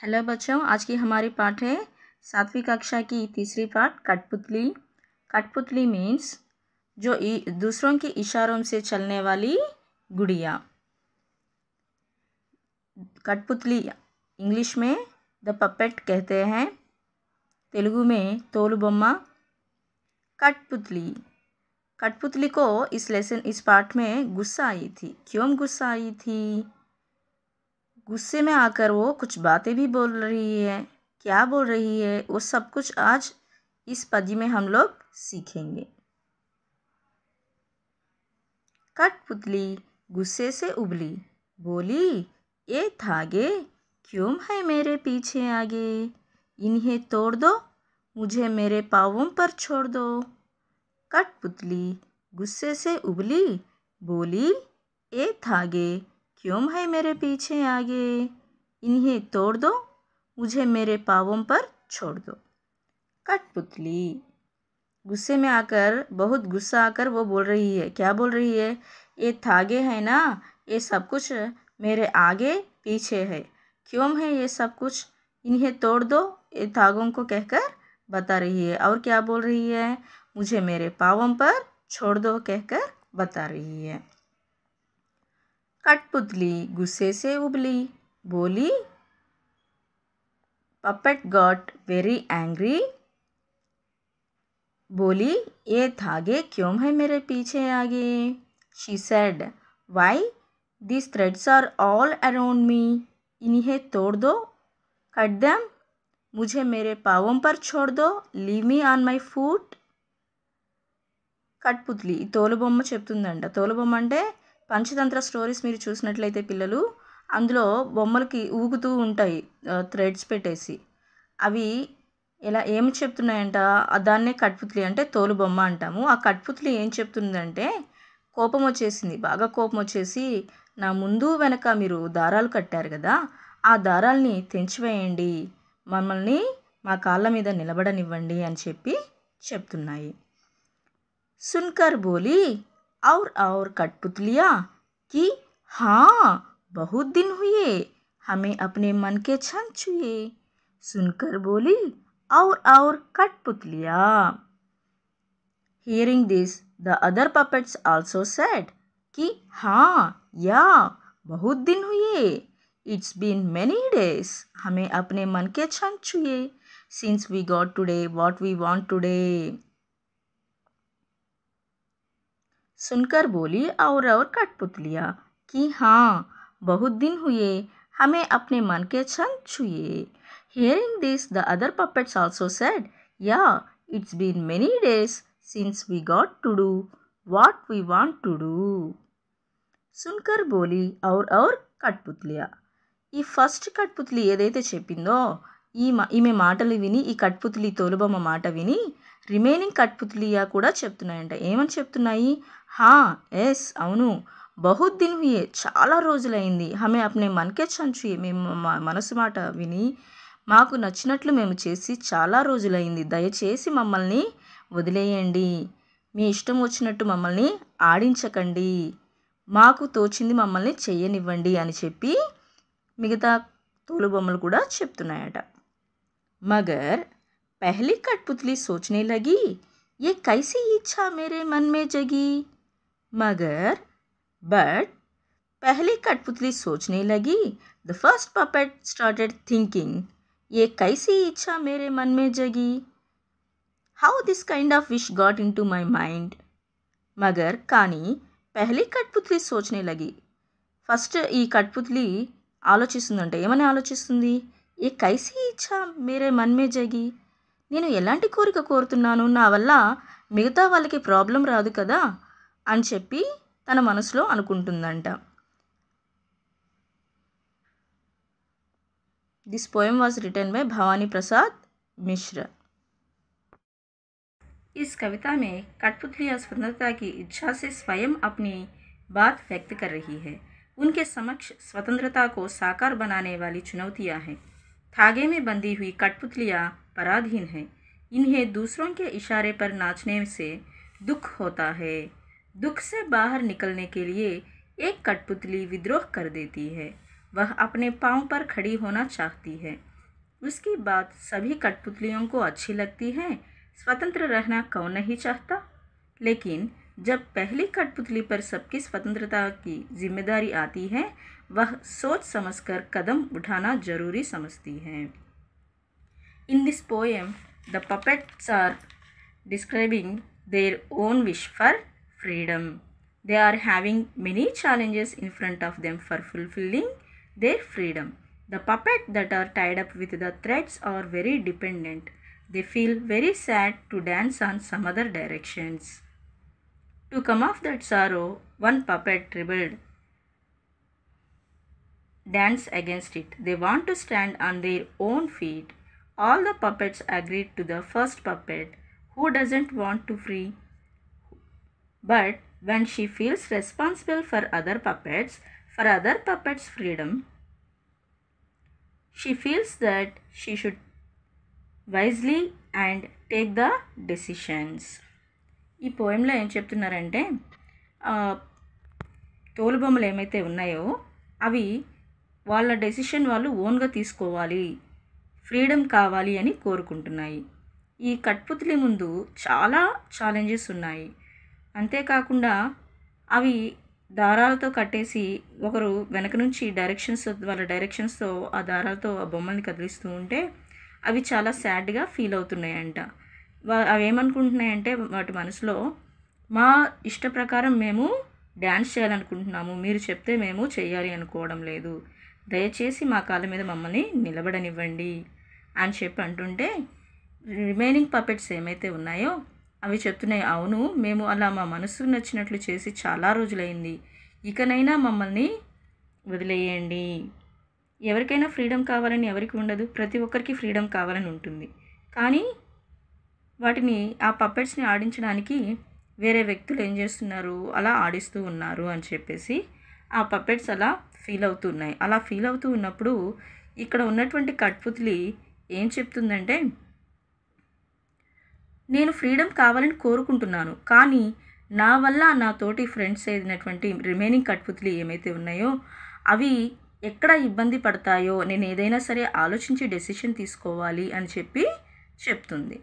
Hello बच्चों, आज की हमारी पाठ है 7वीं कक्षा की तीसरी पाठ कठपुतली। कठपुतली मीन्स जो दूसरों के इशारों से चलने वाली गुड़िया। कठपुतली इंग्लिश में द पपेट कहते हैं, तेलुगु में तोलुबोम्मा। कठपुतली को इस पाठ में गुस्सा आई थी। क्यों गुस्सा आई थी? गुस्से में आकर वो कुछ बातें भी बोल रही है। क्या बोल रही है वो सब कुछ आज इस पद्य में हम लोग सीखेंगे। कठपुतली गुस्से से उबली, बोली, ये धागे क्यों है मेरे पीछे आगे? इन्हें तोड़ दो, मुझे मेरे पाँवों पर छोड़ दो। कठपुतली गुस्से से उबली, बोली, ये धागे क्यों है मेरे पीछे आगे? इन्हें तोड़ दो, मुझे मेरे पाँवों पर छोड़ दो। कठपुतली गुस्से में आकर, बहुत गुस्सा आकर वो बोल रही है। क्या बोल रही है? ये धागे है ना, ये सब कुछ मेरे आगे पीछे है। क्यों है ये सब कुछ? इन्हें तोड़ दो, ये धागों को कहकर बता रही है। और क्या बोल रही है? मुझे मेरे पाँवों पर छोड़ दो कहकर बता रही है। कठपुतली गुस्से से उबली, बोली, पपेट गॉट वेरी एंग्री, बोली, ये धागे क्यों है मेरे पीछे आगे? She said, why this threads are all around me, इन्हें तोड़ दो, कट देम, मुझे मेरे पाँवों पर छोड़ दो, leave me on my foot. కట్పుత్లి తోలుబొమ్మ చెప్తుందంట. తోలుబొమ్మ అంటే పంచతంత్ర స్టోరీస్ మీరు చూసినట్లయితే పిల్లలు, అందులో బొమ్మలకి ఊగుతూ ఉంటాయి థ్రెడ్స్ పెట్టేసి. అవి ఏమి చెప్తున్నాయంట, దాన్నే కట్పుత్లి అంటే తోలుబొమ్మ అంటాము. ఆ కట్పుత్లి ఏం చెప్తుందంటే, కోపం వచ్చేసింది, బాగా కోపం వచ్చేసి, నా ముందు వెనక మీరు దారాలు కట్టారు కదా, ఆ దారాల్ని తెంచివేయండి, మమ్మల్ని మా కాళ్ళ మీద నిలబడనివ్వండి అని చెప్పి చెప్తున్నాయి. सुनकर बोली और कठपुतलिया कि हाँ बहुत दिन हुए हमें अपने मन के छन छुए. सुनकर बोली और कठपुतलिया. Hearing this, the other puppets also said कि हाँ या बहुत दिन हुए, it's been many days, हमें अपने मन के छन छुए, since we got today what we want today. सुनकर बोली और कठपुतलिया कि हाँ बहुत दिन हुए हमें अपने मन के छन छुए. Hearing this, the other puppets also said, yeah, it's been many days since we got to do what we want to do. సున్కర్ బోలి और కట్పుత్లియా. ఈ ఫస్ట్ కట్పుత్లి ఏదైతే చెప్పిందో, ఈమె మాటలు విని, ఈ కట్పుత్లి తోలుబొమ్మ మాట విని రిమైనింగ్ కట్పుత్లియా కూడా చెప్తున్నాయంట. ఏమని చెప్తున్నాయి? హా ఎస్ అవును, బహుత్ దిన్ హుయే చాలా రోజులైంది, హమే అప్నే మన్కే చంచుయే మేము మనసు మాట విని మాకు నచ్చినట్లు మేము చేసి చాలా రోజులైంది, దయచేసి మమ్మల్ని వదిలేయండి, మీ ఇష్టం వచ్చినట్టు మమ్మల్ని ఆడించకండి, మాకు తోచింది మమ్మల్ని చెయ్యనివ్వండి అని చెప్పి మిగతా తోలుబొమ్మలు కూడా చెప్తున్నాయట. మగర్ पहली कठपुतली सोचने लगी, ये कैसी इच्छा मेरे मन में जगी. मगर बट पहली कठपुतली सोचने लगी, the first puppet started thinking, ये कैसी इच्छा मेरे मन में जगी, how this kind of wish got into my mind. मगर కానీ पहली कठपुतली सोचने लगी, ఫస్ట్ ఈ కట్పుత్లి ఆలోచిస్తుందంట. ఏమని ఆలోచిస్తుంది? ఏ కైసీ ఇచ్చా మేరే మన్ మే జగి, నేను ఎలాంటి కోరిక కోరుతున్నాను, నా వల్ల మిగతా వాళ్ళకి ప్రాబ్లం రాదు కదా అని చెప్పి తన మనసులో అనుకుంటుందంట. This poem was written by Bhavani Prasad Mishra. इस कविता में कठपुतलियाँ स्वतंत्रता की इच्छा से स्वयं अपनी बात व्यक्त कर रही है. उनके समक्ष स्वतंत्रता को साकार बनाने वाली चुनौतियाँ हैं. धागे में बंधी हुई कठपुतलियाँ पराधीन है, इन्हें दूसरों के इशारे पर नाचने से दुख होता है. दुख से बाहर निकलने के लिए एक कठपुतली विद्रोह कर देती है. वह अपने पाँव पर खड़ी होना चाहती है. उसकी बात सभी कठपुतलियों को अच्छी लगती है। स्वतंत्र रहना कौन नहीं चाहता। लेकिन जब पहली कठपुतली पर सबकी स्वतंत्रता की जिम्मेदारी आती है, वह सोच समझकर कदम उठाना जरूरी समझती है। In this poem, the puppets are describing their own wish for freedom. They are having many challenges in front of them for fulfilling their freedom. The puppets that are tied up with the threads are very dependent. They feel very sad to dance on some other directions. To come off that sorrow, one puppet rebelled, dance against it. They want to stand on their own feet. All the puppets agreed to the first puppet, who doesn't want to free. But when she feels responsible for other puppets' freedom, she feels that she should wisely and take the decisions. ఈ పోయంలో ఏం చెప్తున్నారంటే తోలుబొమ్మలు ఏమైతే ఉన్నాయో అవి వాళ్ళ decision వాళ్ళు ఓన్గా తీసుకోవాలి, ఫ్రీడమ్ కావాలి అని కోరుకుంటున్నాయి. ఈ కఠ్పుతలి ముందు చాలా ఛాలెంజెస్ ఉన్నాయి. అంతేకాకుండా అవి దారాలతో కట్టేసి ఒకరు వెనక నుంచి వాళ్ళ డైరెక్షన్స్తో ఆ దారాలతో ఆ బొమ్మల్ని కదిలిస్తూ ఉంటే అవి చాలా సాడ్గా ఫీల్ అవుతున్నాయంట. అవి ఏమనుకుంటున్నాయంటే వాటి మనసులో, మా ఇష్ట ప్రకారం మేము డ్యాన్స్ చేయాలనుకుంటున్నాము, మీరు చెప్తే మేము చేయాలి అనుకోవడం లేదు, దయచేసి మా కాళ్ళ మీద మమ్మల్ని నిలబడనివ్వండి అని చెప్పి అంటుంటే, రిమైనింగ్ పపెట్స్ ఏమైతే ఉన్నాయో అవి చెప్తున్నాయి, అవును మేము అలా మా మనసుకు నచ్చినట్లు చేసి చాలా రోజులైంది, ఇకనైనా మమ్మల్ని వదిలేయండి. ఎవరికైనా ఫ్రీడమ్ కావాలని ఎవరికి ఉండదు, ప్రతి ఒక్కరికి ఫ్రీడమ్ కావాలని ఉంటుంది. కానీ వాటిని ఆ పపెట్స్ని ఆడించడానికి వేరే వ్యక్తులు ఏం చేస్తున్నారు, అలా ఆడిస్తూ ఉన్నారు అని చెప్పేసి ఆ పపెట్స్ అలా ఫీల్ అవుతున్నాయి. అలా ఫీల్ అవుతూ ఉన్నప్పుడు ఇక్కడ ఉన్నటువంటి కఠ్పుతలి ఏం చెప్తుందంటే, నేను ఫ్రీడమ్ కావాలని కోరుకుంటున్నాను, కానీ నా వల్ల నా తోటి ఫ్రెండ్స్ అయినటువంటి రిమైనింగ్ కఠ్పుతలి ఏమైతే ఉన్నాయో అవి ఎక్కడ ఇబ్బంది పడతాయో నేను ఏదైనా సరే ఆలోచించి డెసిషన్ తీసుకోవాలి అని చెప్పి చెప్తుంది.